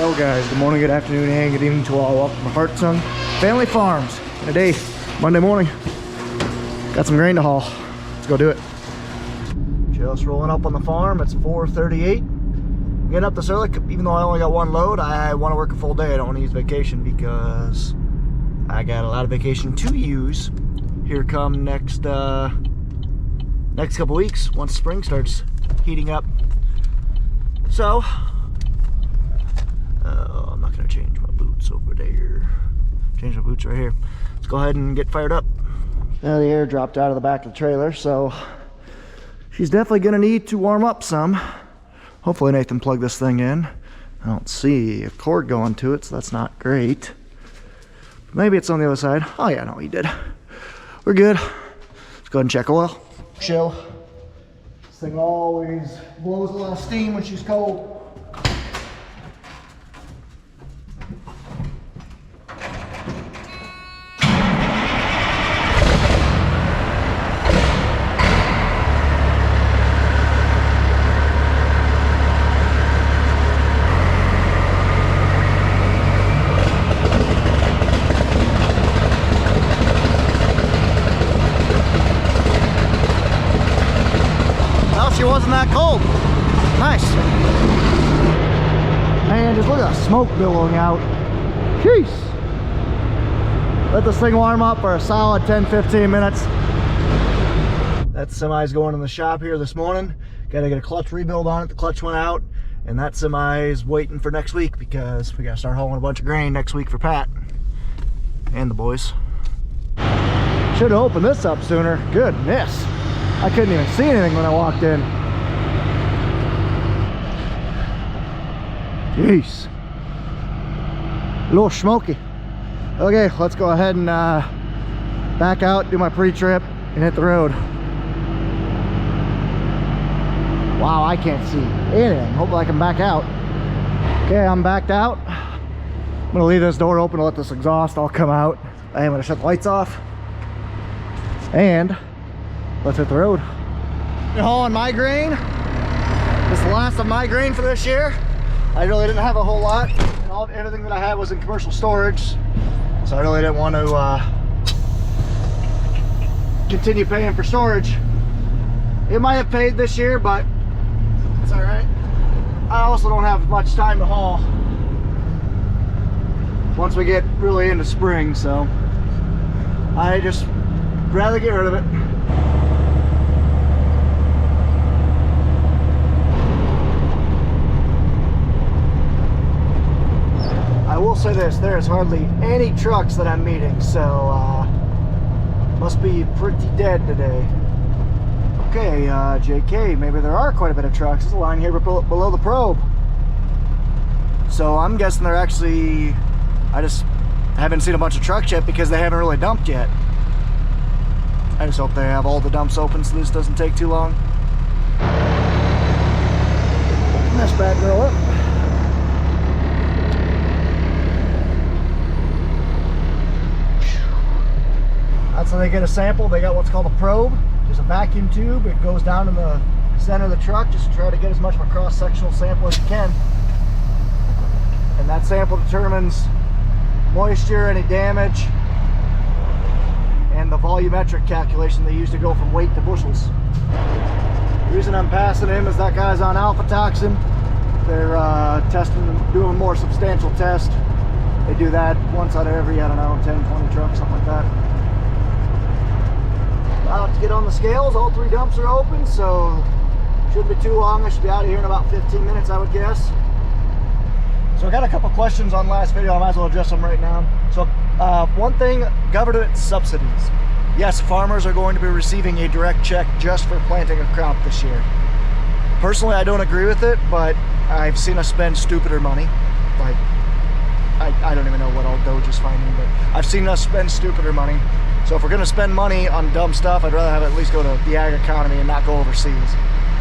Well guys, good morning, good afternoon, and good evening to all. Welcome to Hartung Family Farms. Today, Monday morning, got some grain to haul. Let's go do it. Just rolling up on the farm. It's 4:38. Getting up this early, even though I only got one load. I want to work a full day. I don't want to use vacation because I got a lot of vacation to use here come next couple weeks once spring starts heating up. So I'm not going to change my boots over there. Change my boots right here. Let's go ahead and get fired up. Now the air dropped out of the back of the trailer, so she's definitely going to need to warm up some. Hopefully Nathan plugged this thing in. I don't see a cord going to it, so that's not great. Maybe it's on the other side. Oh yeah, no, he did. We're good. Let's go ahead and check oil. Chill. This thing always blows a lot of steam when she's cold. She wasn't that cold. Nice. Man, just look at the smoke billowing out. Jeez. Let this thing warm up for a solid 10-15 minutes. That semi's going in the shop here this morning. Gotta get a clutch rebuild on it. The clutch went out, and that semi's waiting for next week because we gotta start hauling a bunch of grain next week for Pat and the boys. Should have opened this up sooner. Goodness. I couldn't even see anything when I walked in. Jeez. A little smoky. Okay, let's go ahead and back out, do my pre-trip, and hit the road. Wow, I can't see anything. Hopefully I can back out. Okay, I'm backed out. I'm gonna leave this door open to let this exhaust all come out. I am gonna shut the lights off. And let's hit the road. Hauling my grain. This is the last of my grain for this year. I really didn't have a whole lot. And everything that I had was in commercial storage. So I really didn't want to continue paying for storage. It might have paid this year, but it's all right. I also don't have much time to haul once we get really into spring, so I just rather get rid of it. I will say this, there is hardly any trucks that I'm meeting, so must be pretty dead today. Okay, JK, maybe there are quite a bit of trucks. There's a line here below the probe. So I'm guessing they're actually, I just haven't seen a bunch of trucks yet because they haven't really dumped yet. I just hope they have all the dumps open so this doesn't take too long. Open this bad girl up. That's how they get a sample. They got what's called a probe. Just a vacuum tube. It goes down in the center of the truck just to try to get as much of a cross-sectional sample as you can. And that sample determines moisture, any damage, and the volumetric calculation they use to go from weight to bushels. The reason I'm passing him is that guy's on aflatoxin. They're doing a more substantial test. They do that once out of every, I don't know, 10, 20 trucks, something like that. About to get on the scales. All three dumps are open, so shouldn't be too long. I should be out of here in about 15 minutes, I would guess. So I got a couple questions on last video. I might as well address them right now. So one thing, government subsidies. Yes, farmers are going to be receiving a direct check just for planting a crop this year. Personally, I don't agree with it, but I've seen us spend stupider money. Like, I don't even know what all Doge is finding, but I've seen us spend stupider money. So if we're gonna spend money on dumb stuff, I'd rather have it at least go to the ag economy and not go overseas.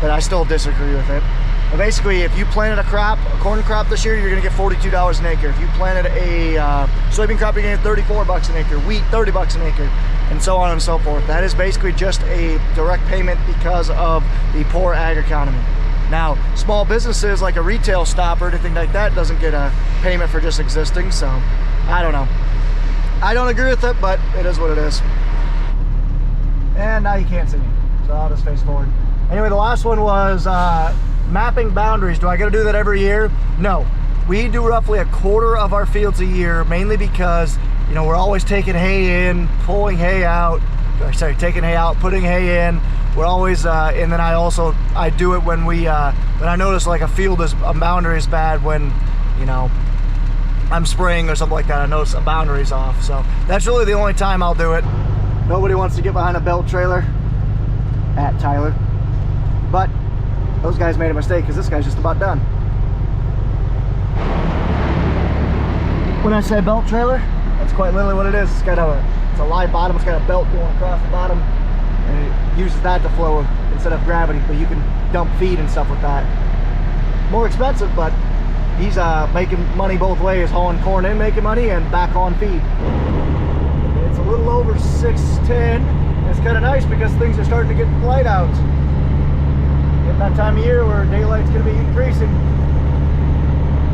But I still disagree with it. But basically, if you planted a crop, a corn crop this year, you're gonna get $42 an acre. If you planted a soybean crop, you're gonna get 34 bucks an acre. Wheat, 30 bucks an acre, and so on and so forth. That is basically just a direct payment because of the poor ag economy. Now, small businesses like a retail stop or anything like that doesn't get a payment for just existing, so I don't know. I don't agree with it, but it is what it is. And now you can't see me, so I'll just face forward. Anyway, the last one was mapping boundaries. Do I got to do that every year? No. We do roughly a quarter of our fields a year, mainly because, you know, we're always taking hay in, pulling hay out, sorry, taking hay out, putting hay in. We're always, and then I do it when I notice like a boundary is bad, when, you know, I'm spraying or something like that. I notice a boundary's off. So that's really the only time I'll do it. Nobody wants to get behind a belt trailer at Tyler, but those guys made a mistake because this guy's just about done. When I say belt trailer, that's quite literally what it is. It's got it's a live bottom. It's got a belt going across the bottom, and it uses that to flow instead of gravity. But you can dump feed and stuff with that. More expensive, but he's making money both ways, hauling corn in, making money, and back on feed. It's a little over 6:10. It's kind of nice because things are starting to get light out. At that time of year where daylight's going to be increasing.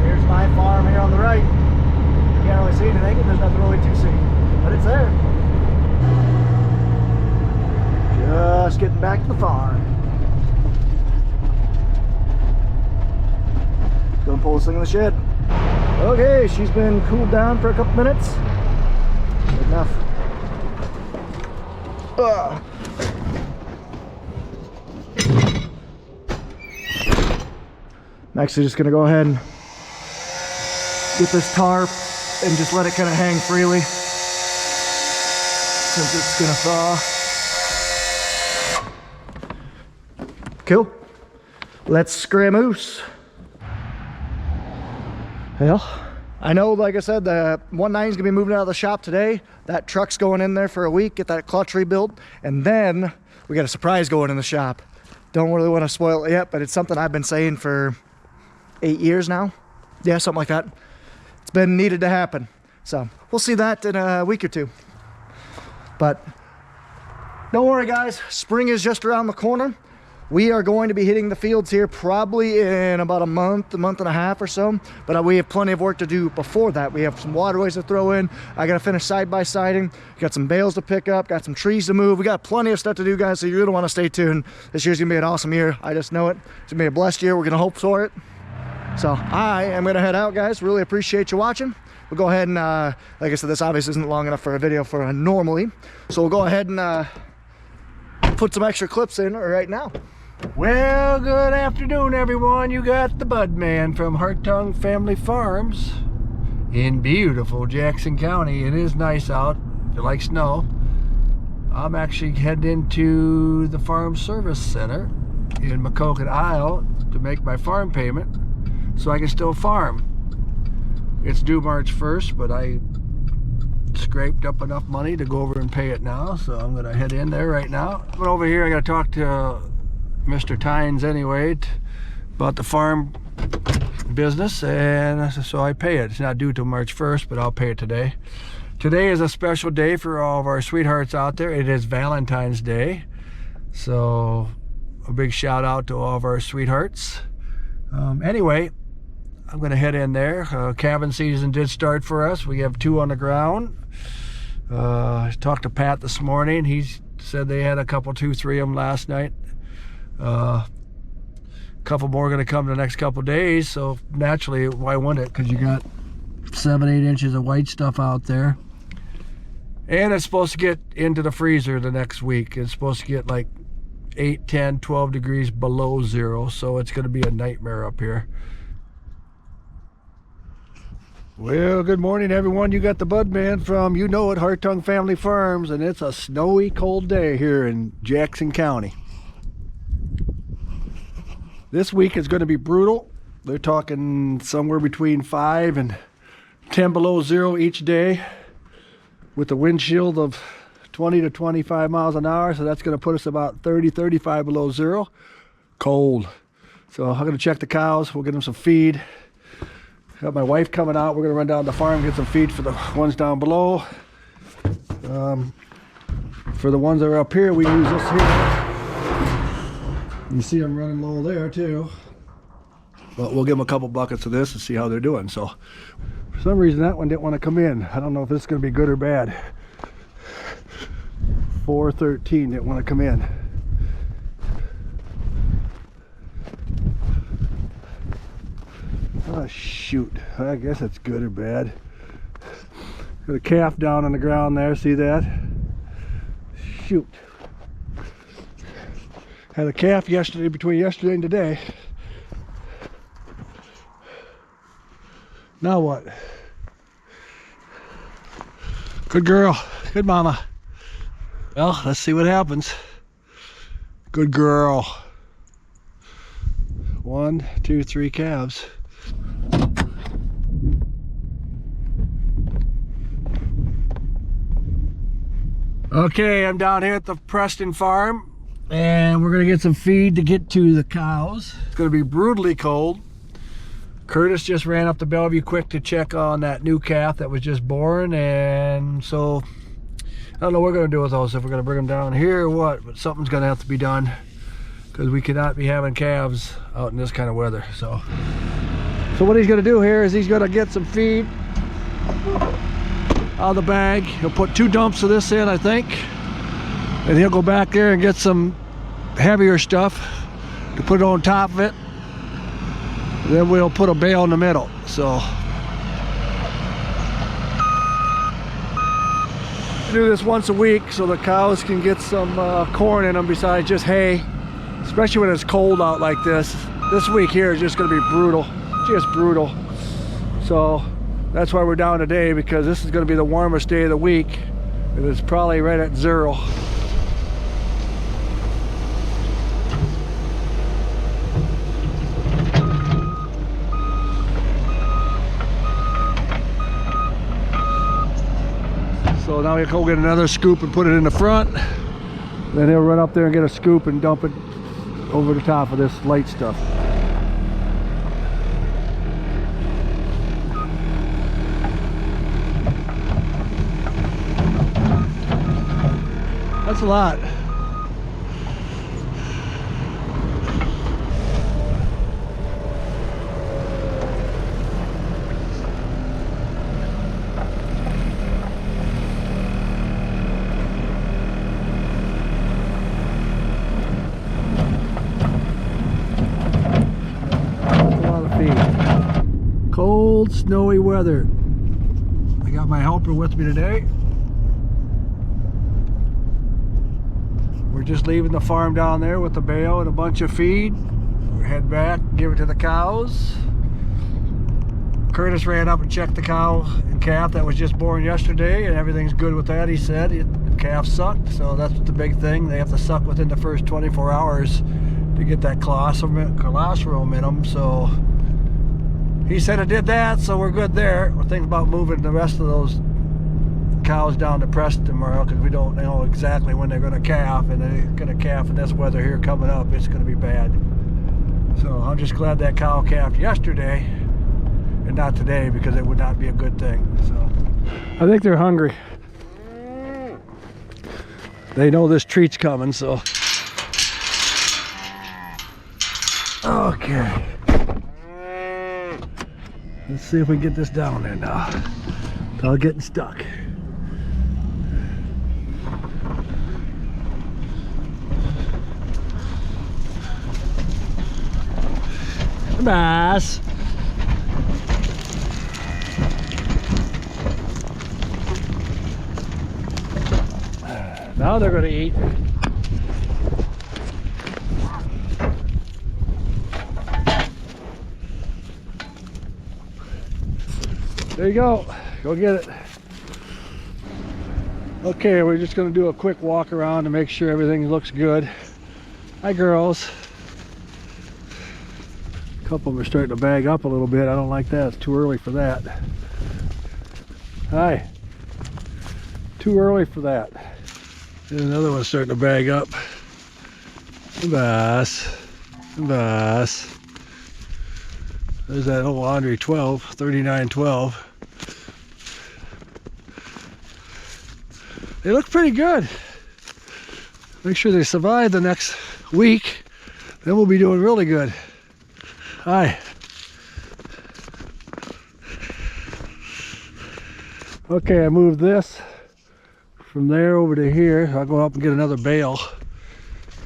Here's my farm here on the right. You can't really see anything, and there's nothing really to see, but it's there. Just getting back to the farm. Gonna pull this thing in the shed. Okay, she's been cooled down for a couple minutes. Good enough. I'm actually just gonna go ahead and get this tarp and just let it kind of hang freely since it's gonna thaw. Cool. Let's scramoose. Well, I know, like I said, the 190 is gonna be moving out of the shop today. That truck's going in there for a week, get that clutch rebuilt, and then we got a surprise going in the shop. Don't really want to spoil it yet, but it's something I've been saying for 8 years now. Yeah, something like that. It's been needed to happen. So we'll see that in a week or two. But don't worry guys, spring is just around the corner. We are going to be hitting the fields here probably in about a month and a half or so. But we have plenty of work to do before that. We have some waterways to throw in. I got to finish side-by-siding. Got some bales to pick up. Got some trees to move. We got plenty of stuff to do, guys, so you're going to want to stay tuned. This year's going to be an awesome year. I just know it. It's going to be a blessed year. We're going to hope for it. So I am going to head out, guys. Really appreciate you watching. We'll go ahead and, like I said, this obviously isn't long enough for a video for normally. So we'll go ahead and put some extra clips in right now. Well, good afternoon, everyone. You got the Budman from Hartung Family Farms in beautiful Jackson County. It is nice out. If you like snow, I'm actually heading into the Farm Service Center in Macoket, Iowa to make my farm payment so I can still farm. It's due March 1st, but I scraped up enough money to go over and pay it now, so I'm going to head in there right now. But over here, I got to talk to Mr. Tynes anyway about the farm business, and so I pay it. It's not due till March 1st, but I'll pay it today. Today is a special day for all of our sweethearts out there. It is Valentine's Day, so a big shout out to all of our sweethearts. Anyway, I'm going to head in there. Calving season did start for us. We have 2 on the ground. I talked to Pat this morning. He said they had a couple, 2, 3 of them last night. Couple more going to come the next couple days, so naturally, why wouldn't it? Because you got 7-8 inches of white stuff out there, and it's supposed to get into the freezer the next week. It's supposed to get like 8, 10, 12 degrees below zero, so it's going to be a nightmare up here. Well, good morning, everyone. You got the Budman from, you know it, Hartung Family Farms, and it's a snowy, cold day here in Jackson County. This week is going to be brutal. They're talking somewhere between 5 and 10 below zero each day with a wind chill of 20 to 25 miles an hour. So that's going to put us about 30, 35 below zero. Cold. So I'm going to check the cows. We'll get them some feed. Got my wife coming out. We're going to run down the farm and get some feed for the ones down below. For the ones that are up here, we use this here. You see I'm running low there too. But we'll give them a couple buckets of this and see how they're doing. So for some reason that one didn't want to come in. I don't know if it's going to be good or bad. 413 didn't want to come in. Oh shoot, I guess that's good or bad. Got a calf down on the ground there, see that? Shoot. Had a calf yesterday, between yesterday and today. Now what? Good girl, good mama. Well, let's see what happens. Good girl. 1, 2, 3 calves. Okay, I'm down here at the Preston farm and we're gonna get some feed to get to the cows. It's gonna be brutally cold. Curtis just ran up to Bellevue quick to check on that new calf that was just born, and so I don't know what we're gonna do with those, if we're gonna bring them down here or what, but something's gonna have to be done because we cannot be having calves out in this kind of weather. So what he's gonna do here is he's gonna get some feed out of the bag. He'll put 2 dumps of this in, I think, and he'll go back there and get some heavier stuff to put on top of it. And then we'll put a bale in the middle. So do this once a week so the cows can get some corn in them besides just hay, especially when it's cold out like this. This week here is just going to be brutal, just brutal. So that's why we're down today, because this is going to be the warmest day of the week, and it's probably right at 0. So now he'll go get another scoop and put it in the front. Then he'll run up there and get a scoop and dump it over the top of this light stuff. That's a lot. Cold, snowy weather. I got my helper with me today. We're just leaving the farm down there with the bale and a bunch of feed. We'll head back, give it to the cows. Curtis ran up and checked the cow and calf that was just born yesterday, and everything's good with that. He said the calf sucked, so that's the big thing. They have to suck within the first 24 hours to get that colostrum in them. So he said it did that, so we're good there. We're thinking about moving the rest of those cows down to Preston tomorrow, because we don't know exactly when they're going to calf, and they're going to calf in this weather here coming up. It's going to be bad. So I'm just glad that cow calved yesterday and not today, because it would not be a good thing. So I think they're hungry. They know this treat's coming, so okay. Let's see if we can get this down there now without getting stuck. Bass. Now they're going to eat. There you go. Go get it. Okay, we're just going to do a quick walk around to make sure everything looks good. Hi, girls. A couple of them are starting to bag up a little bit. I don't like that. It's too early for that. Hi. Too early for that. And another one's starting to bag up. Bass. Bass. There's that old Andre 12, 3912. They look pretty good. Make sure they survive the next week. Then we'll be doing really good. Hi. Okay, I moved this from there over to here. I'll go up and get another bale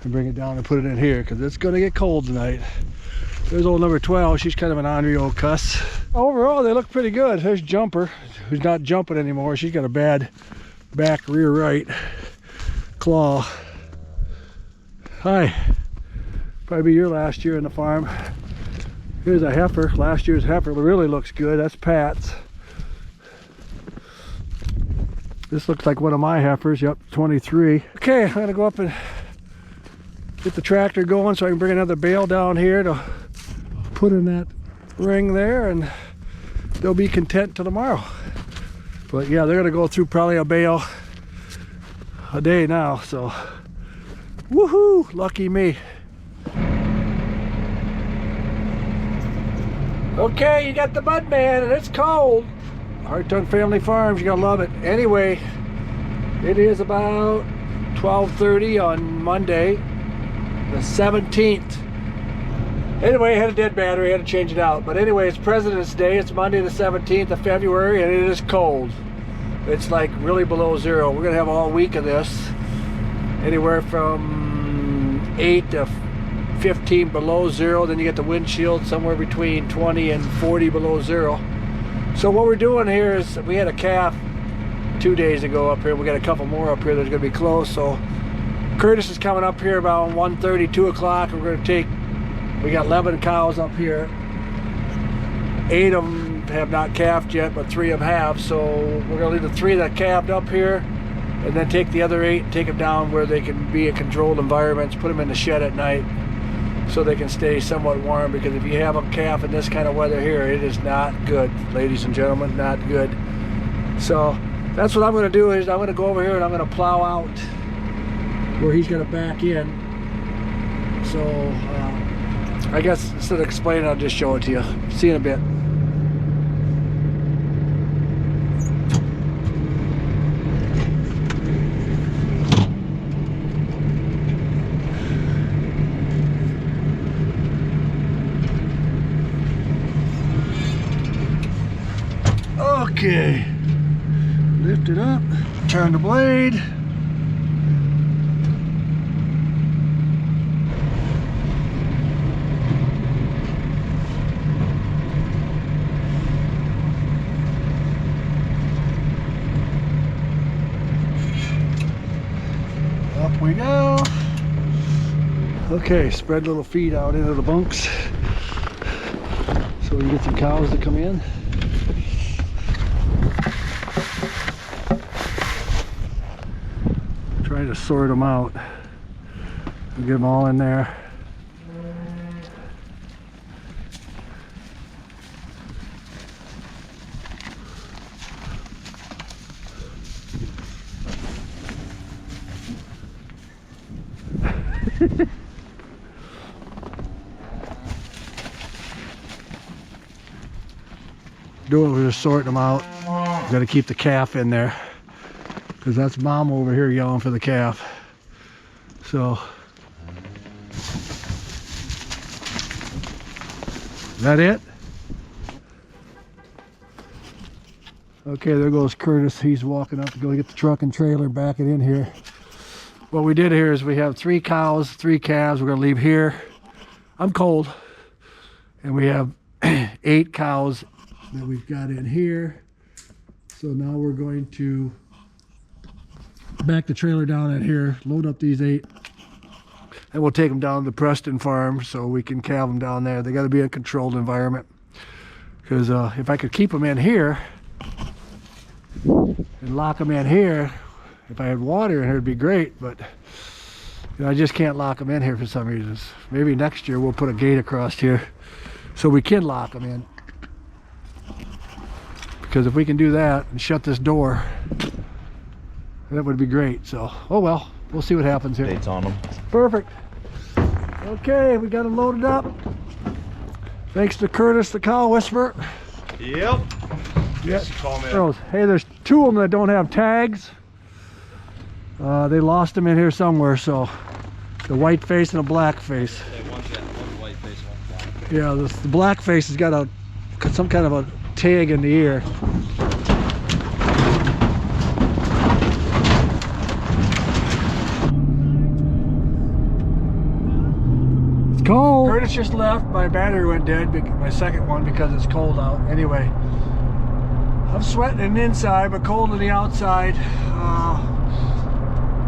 and bring it down and put it in here because it's going to get cold tonight. There's old number 12. She's kind of an ornery old cuss. Overall, they look pretty good. There's Jumper, who's not jumping anymore. She's got a bad back rear right claw. Hi. Probably your last year in the farm. Here's a heifer. Last year's heifer really looks good. That's Pat's. This looks like one of my heifers. Yep, 23. Okay, I'm gonna go up and get the tractor going so I can bring another bale down here to put in that ring there, and they'll be content till tomorrow. But yeah, they're gonna go through probably a bale a day now, so woohoo, lucky me. Okay, you got the Bud Man, and it's cold. Hartung Family Farms, you gotta love it. Anyway, it is about 12:30 on Monday, the 17th. Anyway, I had a dead battery, I had to change it out. But anyway, it's President's Day. It's Monday the 17th of February, and it is cold. It's like really below zero. We're gonna have all week of this. Anywhere from 8 to 15 below zero. Then you get the windshield somewhere between 20 and 40 below zero. So what we're doing here is, we had a calf 2 days ago up here. We got a couple more up here that's gonna be close. So Curtis is coming up here about 1:30, 2 o'clock. We're gonna take, we got 11 cows up here. 8 of them have not calved yet, but 3 of them have. So we're gonna leave the 3 that calved up here, and then take the other 8 and take them down where they can be in controlled environments, put them in the shed at night so they can stay somewhat warm, because if you have a calf in this kind of weather here, it is not good, ladies and gentlemen, not good. So that's what I'm going to do, is I'm going to go over here and I'm going to plow out where he's going to back in. So I guess instead of explaining, I'll just show it to you. See you in a bit. Okay, lift it up, turn the blade. Up we go. Okay, spread little feet out into the bunks so we can get some cows to come in. Try to sort them out and get them all in there. We're just sorting them out. Got to keep the calf in there, because that's Mom over here yelling for the calf. So is that it? Okay, there goes Curtis. He's walking up to go get the truck and trailer, back it in here. What we did here is we have 3 cows, 3 calves. We're gonna leave here. I'm cold. And we have 8 cows that we've got in here. So now we're going to back the trailer down in here, load up these 8, and we'll take them down to the Preston farm so we can calve them down there. They got to be in a controlled environment, because if I could keep them in here and lock them in here, if I had water in here, it'd be great, but you know, I just can't lock them in here for some reasons. Maybe next year we'll put a gate across here so we can lock them in, because if we can do that and shut this door, that would be great. So, oh well, we'll see what happens here. Dates on them. Perfect. Okay, we got them loaded up. Thanks to Curtis, the cow whisperer. Yep. Yes. Hey, there's 2 of them that don't have tags. They lost them in here somewhere. So, the white face and a black face. One's white face, one's black face. Yeah, the black face has got some kind of a tag in the ear. horse just left. My battery went dead, my second one, because it's cold out. Anyway, I'm sweating on the inside, but cold on the outside.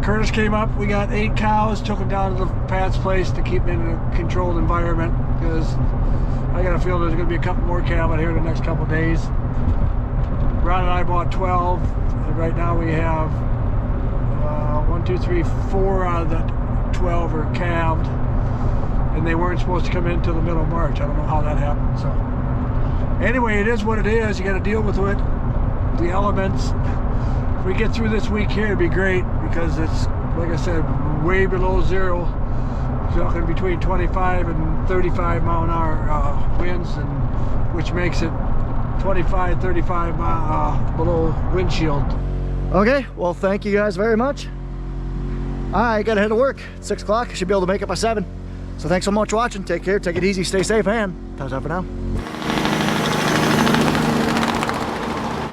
Curtis came up. We got 8 cows, took them down to the Pat's place to keep them in a controlled environment, because I got a feeling there's going to be a couple more calves here in the next couple days. Ron and I bought 12. And right now we have 4 out of the 12 are calved, and they weren't supposed to come in until the middle of March. I don't know how that happened. So anyway, it is what it is. You got to deal with it, the elements. If we get through this week here, it'd be great, because it's, like I said, way below zero. It's talking between 25 and 35 mile an hour winds, and which makes it 25, 35 below windshield. Okay, well, thank you guys very much. I gotta head to work. It's 6 o'clock. I should be able to make it by 7. So thanks so much for watching. Take care, take it easy, stay safe, and ta-ta for now.